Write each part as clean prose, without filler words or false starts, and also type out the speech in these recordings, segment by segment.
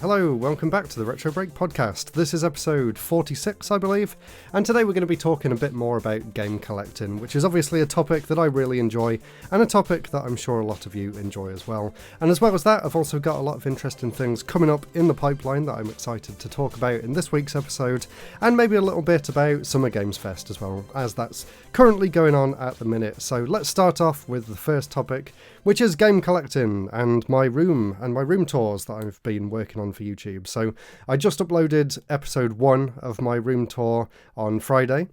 Hello, welcome back to the RetroBreak Podcast. This is episode 46, I believe, and today we're going to be talking a bit more about game collecting, which is obviously a topic that I really enjoy, and a topic that I'm sure a lot of you enjoy as well. And as well as that, I've also got a lot of interesting things coming up in the pipeline that I'm excited to talk about in this week's episode, and maybe a little bit about Summer Games Fest as well, as that's currently going on at the minute. So let's start off with the first topic, which is game collecting and my room tours that I've been working on for YouTube. So I just uploaded episode 1 of my room tour on Friday,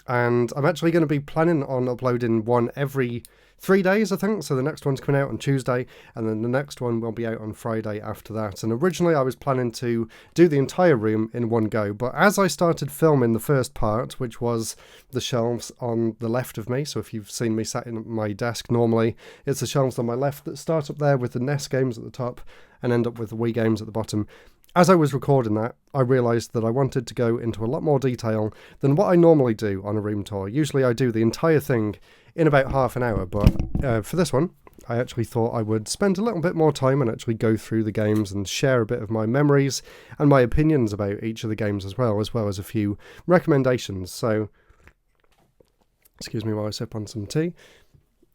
and I'm actually going to be planning on uploading one every 3 days, I think. So the next one's coming out on Tuesday, and then the next one will be out on Friday after that. And originally I was planning to do the entire room in one go, but as I started filming the first part, which was the shelves on the left of me, so if you've seen me sat in my desk normally, it's the shelves on my left that start up there with the NES games at the top and end up with the Wii games at the bottom. As I was recording that, I realised that I wanted to go into a lot more detail than what I normally do on a room tour. Usually I do the entire thing in about half an hour, but for this one, I actually thought I would spend a little bit more time and actually go through the games and share a bit of my memories and my opinions about each of the games as well as a few recommendations. So, excuse me while I sip on some tea.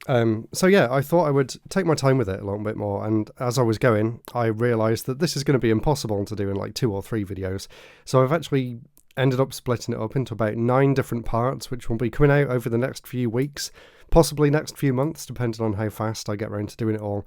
I thought I would take my time with it a little bit more, and as I was going, I realised that this is going to be impossible to do in like 2 or 3 videos, so I've actually ended up splitting it up into about 9 different parts, which will be coming out over the next few weeks, possibly next few months, depending on how fast I get around to doing it all.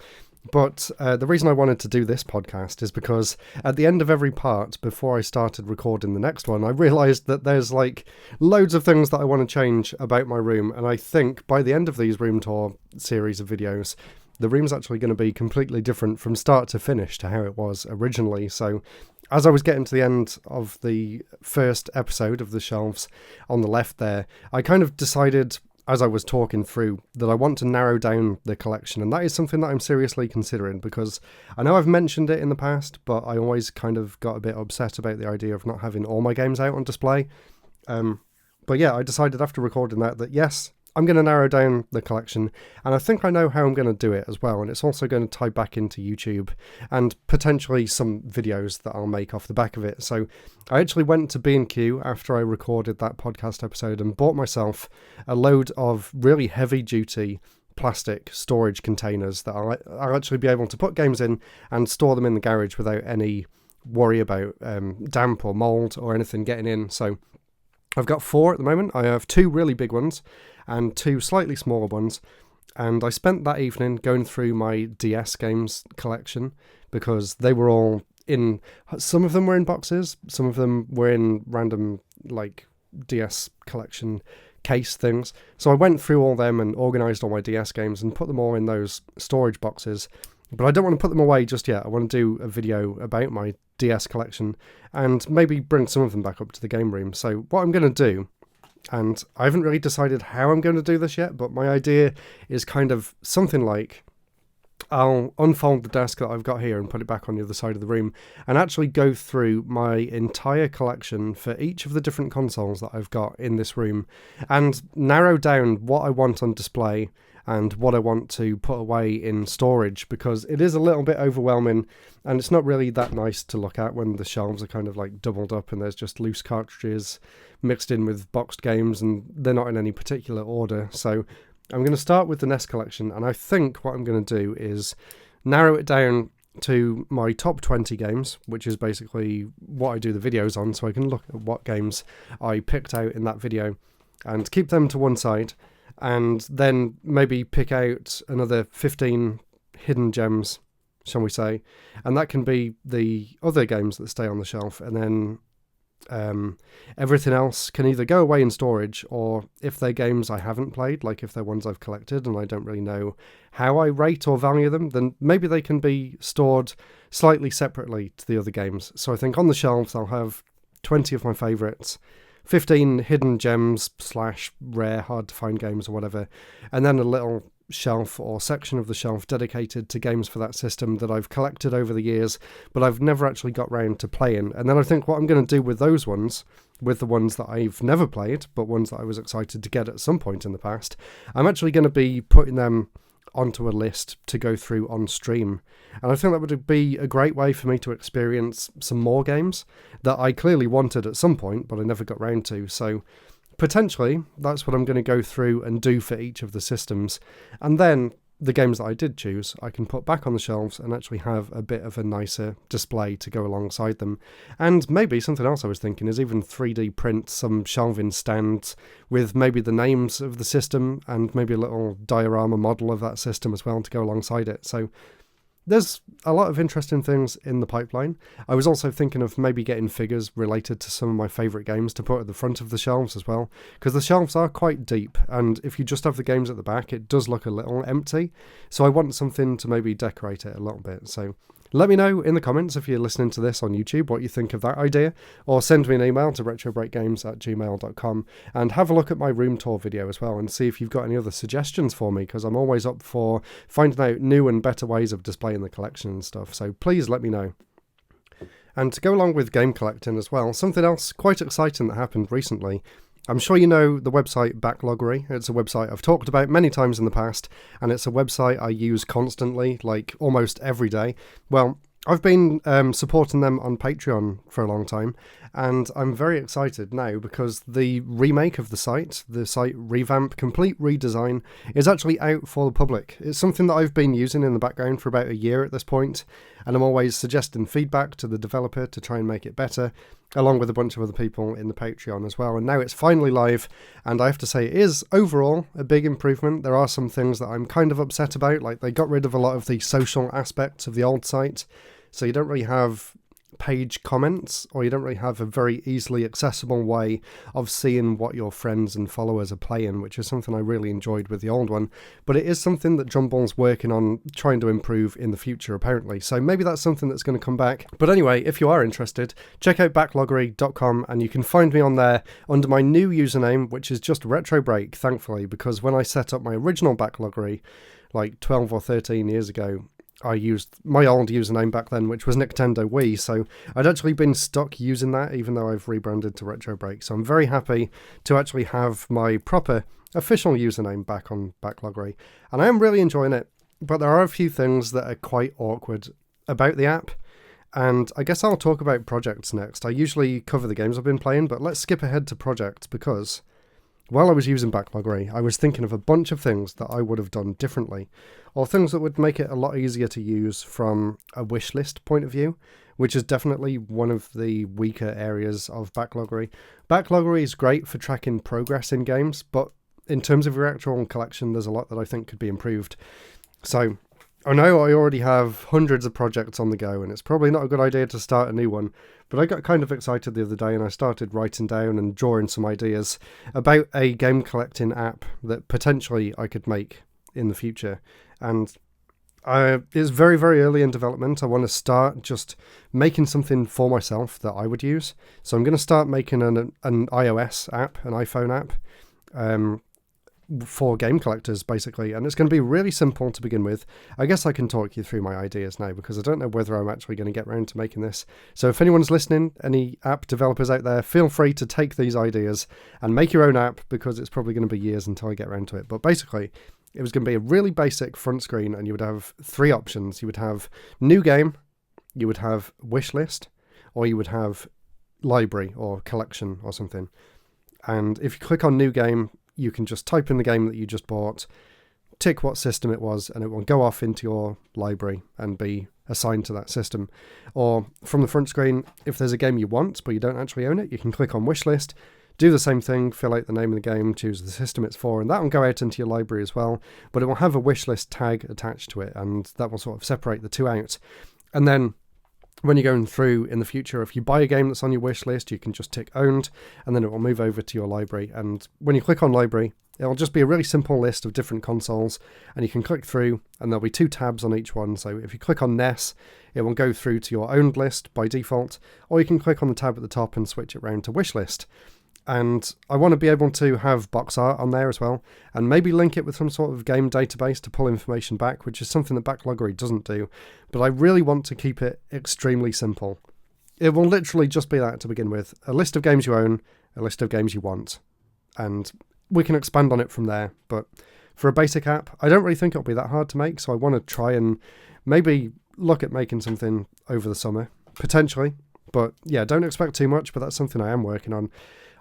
But the reason I wanted to do this podcast is because at the end of every part, before I started recording the next one, I realised that there's like loads of things that I want to change about my room, and I think by the end of these room tour series of videos, the room's actually going to be completely different from start to finish to how it was originally. So as I was getting to the end of the first episode of the shelves on the left there, I kind of decided, as I was talking through, that I want to narrow down the collection, and that is something that I'm seriously considering, because I know I've mentioned it in the past, but I always kind of got a bit upset about the idea of not having all my games out on display. But yeah, I decided after recording that yes, I'm going to narrow down the collection, and I think I know how I'm going to do it as well, and it's also going to tie back into YouTube and potentially some videos that I'll make off the back of it. So I actually went to B&Q after I recorded that podcast episode and bought myself a load of really heavy duty plastic storage containers that I'll actually be able to put games in and store them in the garage without any worry about damp or mold or anything getting in. So I've got 4 at the moment. I have 2 really big ones and 2 slightly smaller ones, and I spent that evening going through my DS games collection, because they were all in, some of them were in boxes, some of them were in random like DS collection case things. So I went through all them and organised all my DS games and put them all in those storage boxes. But I don't want to put them away just yet. I want to do a video about my DS collection and maybe bring some of them back up to the game room. So what I'm going to do, and I haven't really decided how I'm going to do this yet, but my idea is kind of something like, I'll unfold the desk that I've got here and put it back on the other side of the room and actually go through my entire collection for each of the different consoles that I've got in this room and narrow down what I want on display and what I want to put away in storage, because it is a little bit overwhelming and it's not really that nice to look at when the shelves are kind of like doubled up and there's just loose cartridges mixed in with boxed games and they're not in any particular order. So I'm going to start with the NES collection, and I think what I'm going to do is narrow it down to my top 20 games, which is basically what I do the videos on, so I can look at what games I picked out in that video and keep them to one side, and then maybe pick out another 15 hidden gems, shall we say, and that can be the other games that stay on the shelf, and then everything else can either go away in storage, or if they're games I haven't played, like if they're ones I've collected and I don't really know how I rate or value them, then maybe they can be stored slightly separately to the other games. So I think on the shelves I'll have 20 of my favourites, 15 hidden gems / rare, hard to find games or whatever, and then a little shelf or section of the shelf dedicated to games for that system that I've collected over the years but I've never actually got round to playing. And then I think what I'm going to do with those ones, with the ones that I've never played but ones that I was excited to get at some point in the past, I'm actually going to be putting them onto a list to go through on stream. And I think that would be a great way for me to experience some more games that I clearly wanted at some point, but I never got round to. So potentially that's what I'm going to go through and do for each of the systems. And then the games that I did choose, I can put back on the shelves and actually have a bit of a nicer display to go alongside them. And maybe something else I was thinking is even 3D print some shelving stands with maybe the names of the system and maybe a little diorama model of that system as well to go alongside it. So there's a lot of interesting things in the pipeline. I was also thinking of maybe getting figures related to some of my favourite games to put at the front of the shelves as well, because the shelves are quite deep, and if you just have the games at the back, it does look a little empty. So I want something to maybe decorate it a little bit. So let me know in the comments if you're listening to this on YouTube what you think of that idea, or send me an email to retrobreakgames@gmail.com and have a look at my room tour video as well and see if you've got any other suggestions for me, because I'm always up for finding out new and better ways of displaying the collection and stuff, so please let me know. And to go along with game collecting as well, something else quite exciting that happened recently. I'm sure you know the website Backloggery. It's a website I've talked about many times in the past, and it's a website I use constantly, like almost every day. Well, I've been supporting them on Patreon for a long time, and I'm very excited now because the remake of the site revamp, complete redesign, is actually out for the public. It's something that I've been using in the background for about a year at this point, and I'm always suggesting feedback to the developer to try and make it better, along with a bunch of other people in the Patreon as well. And now it's finally live, and I have to say it is overall a big improvement. There are some things that I'm kind of upset about, like they got rid of a lot of the social aspects of the old site, so you don't really have page comments, or you don't really have a very easily accessible way of seeing what your friends and followers are playing, which is something I really enjoyed with the old one. But it is something that Drumble's working on trying to improve in the future, apparently. So maybe that's something that's going to come back. But anyway, if you are interested, check out backloggery.com, and you can find me on there under my new username, which is just RetroBreak, thankfully, because when I set up my original Backloggery like 12 or 13 years ago, I used my old username back then, which was Nintendo Wii, so I'd actually been stuck using that even though I've rebranded to RetroBreak. So I'm very happy to actually have my proper official username back on Backloggery, and I am really enjoying it. But there are a few things that are quite awkward about the app, and I guess I'll talk about projects next. I usually cover the games I've been playing, but let's skip ahead to projects, because while I was using Backloggery, I was thinking of a bunch of things that I would have done differently, or things that would make it a lot easier to use from a wishlist point of view, which is definitely one of the weaker areas of Backloggery. Backloggery is great for tracking progress in games, but in terms of your actual collection, there's a lot that I think could be improved. So I know I already have hundreds of projects on the go, and it's probably not a good idea to start a new one, but I got kind of excited the other day and I started writing down and drawing some ideas about a game collecting app that potentially I could make in the future. And it's very, very early in development. I want to start just making something for myself that I would use. So I'm going to start making an iOS app, an iPhone app, for game collectors, basically, and it's going to be really simple to begin with. I guess I can talk you through my ideas now, because I don't know whether I'm actually going to get around to making this. So if anyone's listening, any app developers out there, feel free to take these ideas and make your own app, because it's probably going to be years until I get around to it. But basically, it was going to be a really basic front screen, and you would have three options. You would have new game, you would have wish list, or you would have library or collection or something. And if you click on new game, you can just type in the game that you just bought, tick what system it was, and it will go off into your library and be assigned to that system. Or from the front screen, if there's a game you want but you don't actually own it, you can click on wishlist, do the same thing, fill out the name of the game, choose the system it's for, and that will go out into your library as well, but it will have a wishlist tag attached to it, and that will sort of separate the two out. And then when you're going through in the future, if you buy a game that's on your wish list, you can just tick owned, and then it will move over to your library. And when you click on library, it'll just be a really simple list of different consoles, and you can click through, and there'll be two tabs on each one. So if you click on NES, it will go through to your owned list by default, or you can click on the tab at the top and switch it round to wish list. And I want to be able to have box art on there as well, and maybe link it with some sort of game database to pull information back, which is something that Backloggery doesn't do. But I really want to keep it extremely simple. It will literally just be that to begin with. A list of games you own, a list of games you want. And we can expand on it from there. But for a basic app, I don't really think it'll be that hard to make, so I want to try and maybe look at making something over the summer, potentially. But yeah, don't expect too much, but that's something I am working on.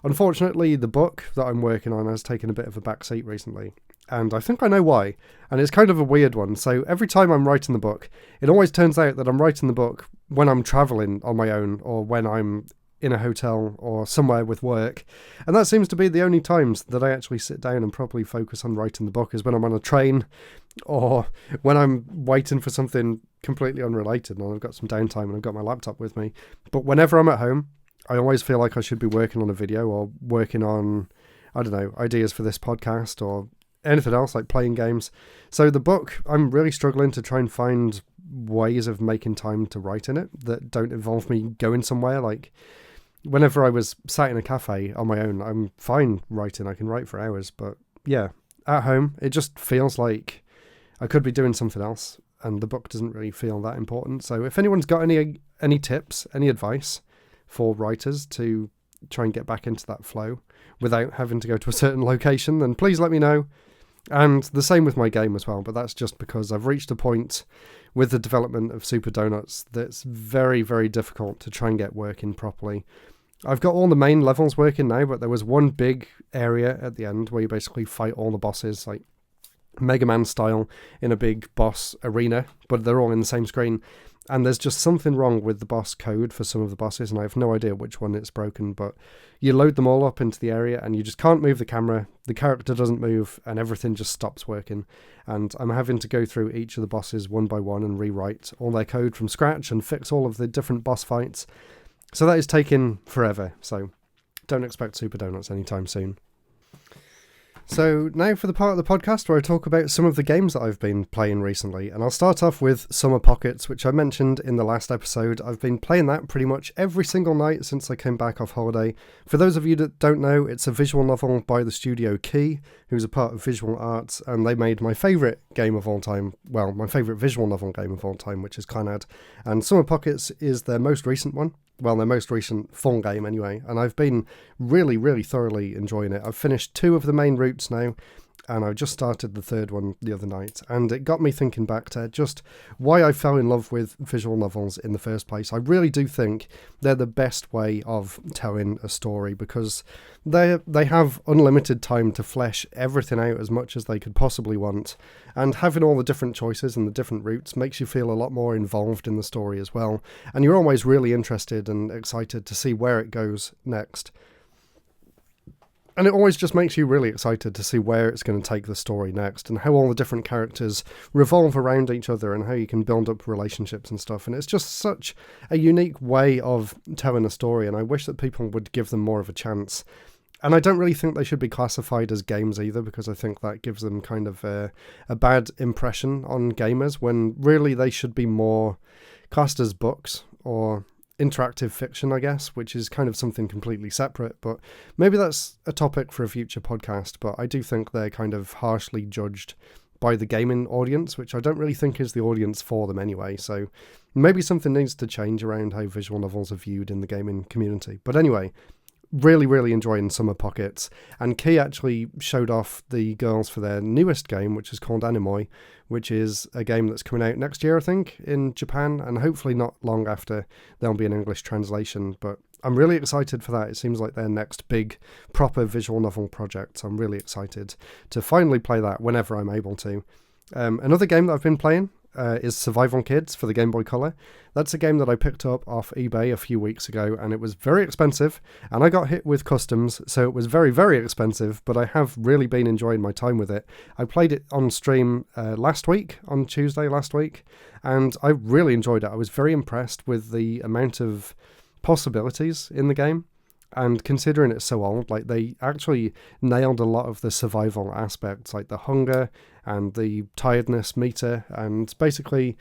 Unfortunately, the book that I'm working on has taken a bit of a backseat recently, and I think I know why, and it's kind of a weird one. So every time I'm writing the book, it always turns out that I'm writing the book when I'm traveling on my own, or when I'm in a hotel or somewhere with work, and that seems to be the only times that I actually sit down and properly focus on writing the book, is when I'm on a train or when I'm waiting for something completely unrelated and I've got some downtime and I've got my laptop with me. But whenever I'm at home, I always feel like I should be working on a video or working on, I don't know, ideas for this podcast or anything else, like playing games. So the book, I'm really struggling to try and find ways of making time to write in it that don't involve me going somewhere. Like, whenever I was sat in a cafe on my own, I'm fine writing. I can write for hours. But yeah, at home, it just feels like I could be doing something else, and the book doesn't really feel that important. So if anyone's got any tips, any advice for writers to try and get back into that flow without having to go to a certain location, then please let me know. And the same with my game as well, but that's just because I've reached a point with the development of Super Donuts that's very, very difficult to try and get working properly. I've got all the main levels working now, but there was one big area at the end where you basically fight all the bosses, like Mega Man style, in a big boss arena, but they're all in the same screen. And there's just something wrong with the boss code for some of the bosses, and I have no idea which one it's broken, but you load them all up into the area and you just can't move the camera, the character doesn't move, and everything just stops working. And I'm having to go through each of the bosses one by one and rewrite all their code from scratch and fix all of the different boss fights. So that is taking forever, so don't expect Super Donuts anytime soon. So now for the part of the podcast where I talk about some of the games that I've been playing recently, and I'll start off with Summer Pockets, which I mentioned in the last episode. I've been playing that pretty much every single night since I came back off holiday. For those of you that don't know, it's a visual novel by the studio Key, who's a part of Visual Arts, and they made my favourite game of all time, well, my favourite visual novel game of all time, which is Conrad, and Summer Pockets is their most recent one. Well, their most recent full game anyway, and I've been really, really thoroughly enjoying it. I've finished 2 of the main routes now, and I just started the 3rd one the other night, and it got me thinking back to just why I fell in love with visual novels in the first place. I really do think they're the best way of telling a story, because they have unlimited time to flesh everything out as much as they could possibly want, and having all the different choices and the different routes makes you feel a lot more involved in the story as well, and you're always really interested and excited to see where it goes next. And it always just makes you really excited to see where it's going to take the story next, and how all the different characters revolve around each other, and how you can build up relationships and stuff. And it's just such a unique way of telling a story, and I wish that people would give them more of a chance. And I don't really think they should be classified as games either, because I think that gives them kind of a bad impression on gamers, when really they should be more classed as books or interactive fiction, I guess, which is kind of something completely separate. But maybe that's a topic for a future podcast, but I do think they're kind of harshly judged by the gaming audience, which I don't really think is the audience for them anyway. So maybe something needs to change around how visual novels are viewed in the gaming community. But anyway, really, really enjoying Summer Pockets. And Key actually showed off the girls for their newest game, which is called Animoy, which is a game that's coming out next year, I think, in Japan, and hopefully not long after there'll be an English translation. But I'm really excited for that. It seems like their next big, proper visual novel project. So I'm really excited to finally play that whenever I'm able to. Another game that I've been playing is Survival Kids for the Game Boy Color. That's a game that I picked up off eBay a few weeks ago, and it was very expensive, and I got hit with customs, so it was very, very expensive, but I have really been enjoying my time with it. I played it on stream last week, on Tuesday last week, and I really enjoyed it. I was very impressed with the amount of possibilities in the game. And considering it's so old, like, they actually nailed a lot of the survival aspects, like the hunger and the tiredness meter, and basically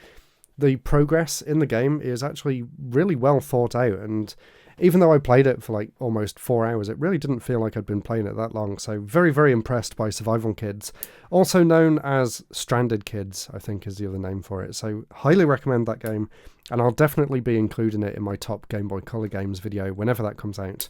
the progress in the game is actually really well thought out. And even though I played it for like almost 4 hours, it really didn't feel like I'd been playing it that long. So very, very impressed by Survival Kids, also known as Stranded Kids, I think is the other name for it. So highly recommend that game, and I'll definitely be including it in my top Game Boy Color games video whenever that comes out.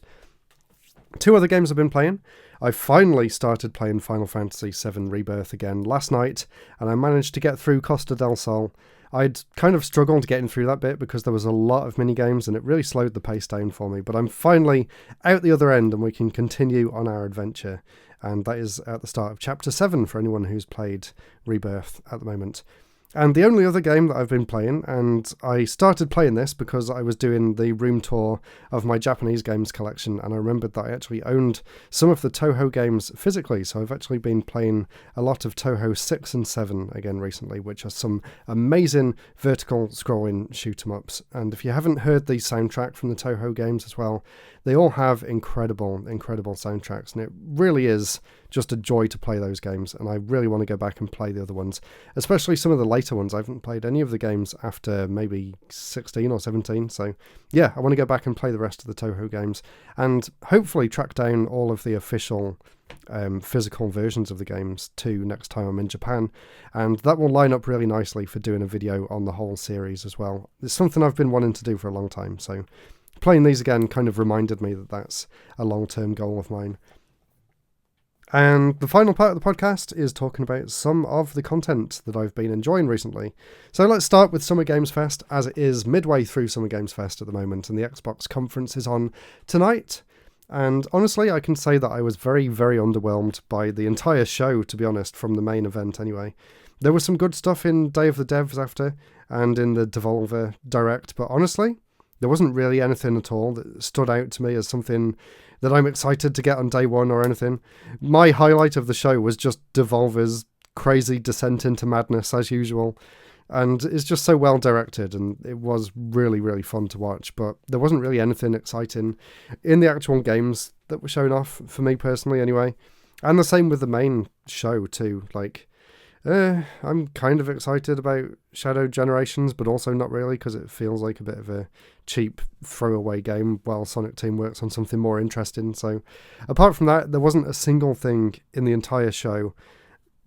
Two other games I've been playing. I finally started playing Final Fantasy VII Rebirth again last night, and I managed to get through Costa del Sol. I'd kind of struggled getting through that bit because there was a lot of mini-games and it really slowed the pace down for me, but I'm finally out the other end and we can continue on our adventure, and that is at the start of Chapter 7 for anyone who's played Rebirth at the moment. And the only other game that I've been playing, and I started playing this because I was doing the room tour of my Japanese games collection, and I remembered that I actually owned some of the Toho games physically, so I've actually been playing a lot of Toho 6 and 7 again recently, which are some amazing vertical scrolling shoot-em-ups. And if you haven't heard the soundtrack from the Toho games as well, they all have incredible soundtracks, and it really is just a joy to play those games, and I really want to go back and play the other ones, especially some of the later ones. I haven't played any of the games after maybe 16 or 17, so yeah, I want to go back and play the rest of the Toho games, and hopefully track down all of the official physical versions of the games too next time I'm in Japan, and that will line up really nicely for doing a video on the whole series as well. It's something I've been wanting to do for a long time, so playing these again kind of reminded me that that's a long-term goal of mine. And the final part of the podcast is talking about some of the content that I've been enjoying recently. So let's start with Summer Games Fest, as it is midway through Summer Games Fest at the moment, and the Xbox conference is on tonight. And honestly, I can say that I was very, very underwhelmed by the entire show, to be honest, from the main event anyway. There was some good stuff in Day of the Devs after, and in the Devolver Direct, but honestly, there wasn't really anything at all that stood out to me as something that I'm excited to get on day one or anything. My highlight of the show was just Devolver's crazy descent into madness as usual. And it's just so well directed, and it was really, really fun to watch. But there wasn't really anything exciting in the actual games that were shown off, for me personally anyway. And the same with the main show too. I'm kind of excited about Shadow Generations, but also not really, because it feels like a bit of a cheap throwaway game while Sonic Team works on something more interesting. So apart from that, there wasn't a single thing in the entire show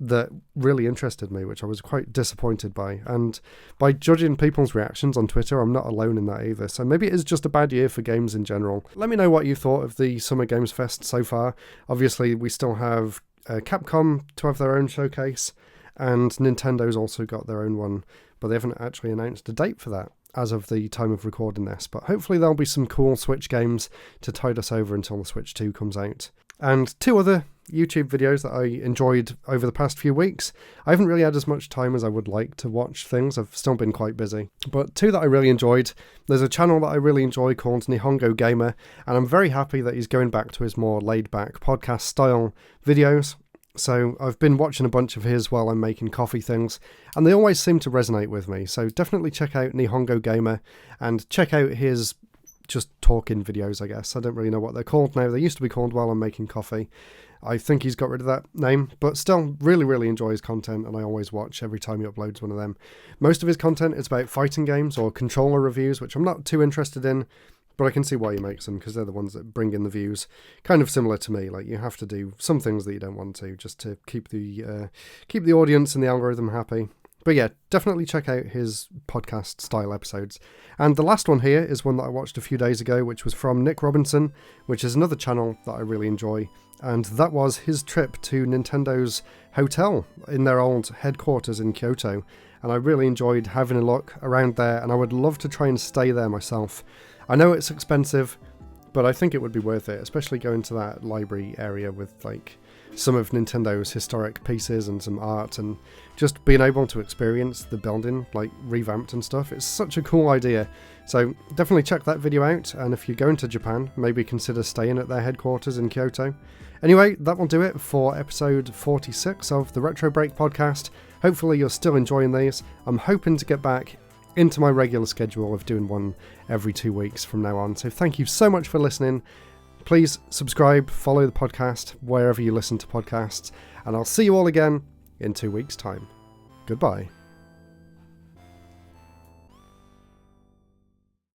that really interested me, which I was quite disappointed by. And by judging people's reactions on Twitter, I'm not alone in that either. So maybe it is just a bad year for games in general. Let me know what you thought of the Summer Games Fest so far. Obviously, we still have Capcom to have their own showcase, and Nintendo's also got their own one, but they haven't actually announced a date for that as of the time of recording this. But hopefully there'll be some cool Switch games to tide us over until the Switch 2 comes out. And two other YouTube videos that I enjoyed over the past few weeks. I haven't really had as much time as I would like to watch things. I've still been quite busy. But two that I really enjoyed. There's a channel that I really enjoy called Nihongo Gamer, and I'm very happy that he's going back to his more laid-back podcast style videos. So I've been watching a bunch of his while I'm making coffee things, and they always seem to resonate with me. So definitely check out Nihongo Gamer, and check out his just talking videos, I guess. I don't really know what they're called now. They used to be called While I'm Making Coffee. I think he's got rid of that name, but still really, really enjoy his content, and I always watch every time he uploads one of them. Most of his content is about fighting games or controller reviews, which I'm not too interested in, but I can see why he makes them, because they're the ones that bring in the views. Kind of similar to me, like you have to do some things that you don't want to, just to keep the audience and the algorithm happy. But yeah, definitely check out his podcast style episodes. And the last one here is one that I watched a few days ago, which was from Nick Robinson, which is another channel that I really enjoy. And that was his trip to Nintendo's hotel in their old headquarters in Kyoto. And I really enjoyed having a look around there, and I would love to try and stay there myself. I know it's expensive, but I think it would be worth it, especially going to that library area with like some of Nintendo's historic pieces and some art, and just being able to experience the building like revamped and stuff. It's such a cool idea. So definitely check that video out, and if you're going to Japan, maybe consider staying at their headquarters in Kyoto. Anyway, that will do it for episode 46 of the RetroBreak Podcast. Hopefully you're still enjoying these. I'm hoping to get back into my regular schedule of doing one every 2 weeks from now on. So thank you so much for listening. Please subscribe, follow the podcast wherever you listen to podcasts, and I'll see you all again in 2 weeks' time. Goodbye.